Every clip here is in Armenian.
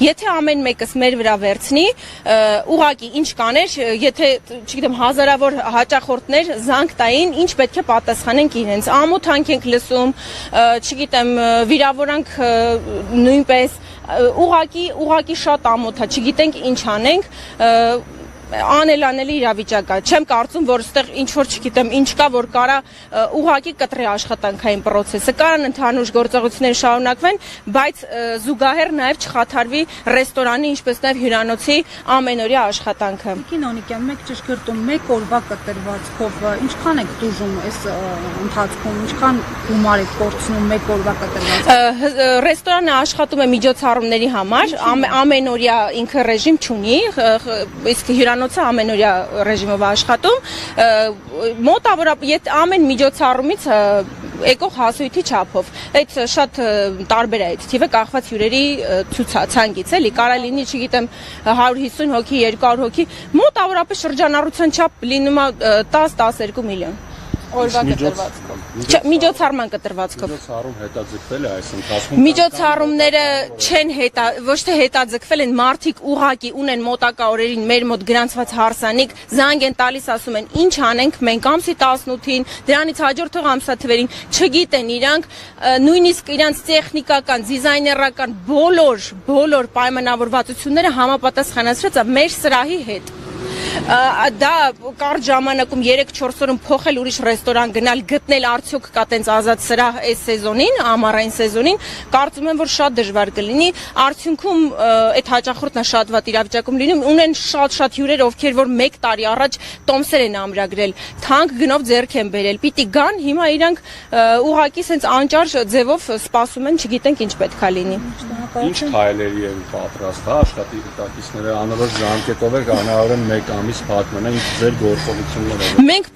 Եթե ամեն մեկս մեր վրա վերցնի, ուղղակի ինչ կաներ, եթե, չգիտեմ, հազարավոր հաճախորդներ զանգ տային, ինչ պետք է պատասխանենք իրենց, ամոթանք ենք լսում, չգիտեմ, վիրավորանք նույնպես, ուղղակի շատ ամոթ է, չգիտենք ինչ անենք, անելանելի իրավիճակ է, չեմ կարծում, որ ստեղ ինչ-որ չգիտեմ, ինչ կա, որ կարա ուղղակի կտրի աշխատանքային պրոցեսը, կարան ընդհանուր գործողություններ շարունակվեն, բայց զուգահեռ նաև չխաթարվի ռեստորանի, ինչպես նաև հյուրանոցի ամենօրյա աշխատանքը։ Կինոնիկյան, մեկ ճշգրտում, մեկ օրվա կտրվածքով ինչքան եք տուժում այս ընթացքում, ինչքան գումար եք կորցնում մեկ օրվա կտրվածքով։ Ռեստորանը աշխատում է միջոցառումների համար, ամենօրյա ինքը ռեժիմ չունի, իսկ հյուրանոցը ամենօրյա ռեժիմով աշխատում, մոտավորապես ամեն միջոցառումից եկող հասույթի չափով, այդ շատ տարբեր է այդ թիվը կախված հյուրերի ցուցացանկից, էլի, կարա լինի, չգիտեմ, 150 հոգի, 200 հոգի, մոտավորապես շրջանառության չափ լինում է 10-12 միլիոն։ Օրվա կտրվածքով։ Միջոցառման կտրվածքով։ Միջոցառում հետաձգվել է այս ընթացքում։ Միջոցառումները չեն ոչ թե հետաձգվել են, մարդիկ ուղղակի ունեն մոտակա օրերին մեր մոտ գրանցված հարսանիք, զանգ են տալիս, ասում են ինչ անենք, մենք ամսի 18-ին, դրանից հաջորդող ամսաթվերին չգիտեն իրանք, նույնիսկ իրանց տեխնիկական, դիզայներական բոլոր պայմանավորվածությունները համապատասխանեցրած է մեր սրահի հետ։ Դա կարճ ժամանակում 3-4 օրում փոխել ուրիշ ռեստորան գնալ գտնել արդյոք կա տենց ազատ սրահ այս սեզոնին, ամառային սեզոնին, կարծում եմ որ շատ դժվար կլինի, արդյունքում այդ հաճախորդն է շատ վատ իրավիճակում լինում, ունեն շատ հյուրեր, ովքեր որ 1 տարի առաջ տոմսեր են ամրագրել, թանկ գնով ձեռք են բերել, պիտի գան, հիմա իրանք ուղղակի սենց անճարժ ձևով սպասում են, չգիտենք ինչ պետք է լինի։ Ինչ քայլերի են պատրաստ, աշխատակիցները անորոշ ժամկետով է կանոնավորեն 1 ամիս պատմեն ձեր գործողությունները։ Մենք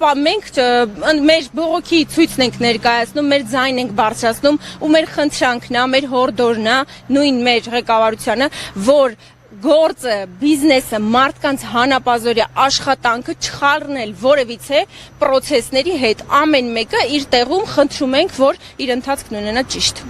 մեր բողոքի ցույցն ենք ներկայացնում, մեր ձայնն ենք բարձրացնում ու մեր խնդրանքն է, մեր հորդորն է, նույն մեր ղեկավարությանը, որ գործը, բիզնեսը, մարդկանց հանապազորյա աշխատանքը չխառնել որևիցե պրոցեսների հետ, ամեն մեկը իր տեղում խնդրում ենք, որ իր ընթացքն ունենա ճիշտ։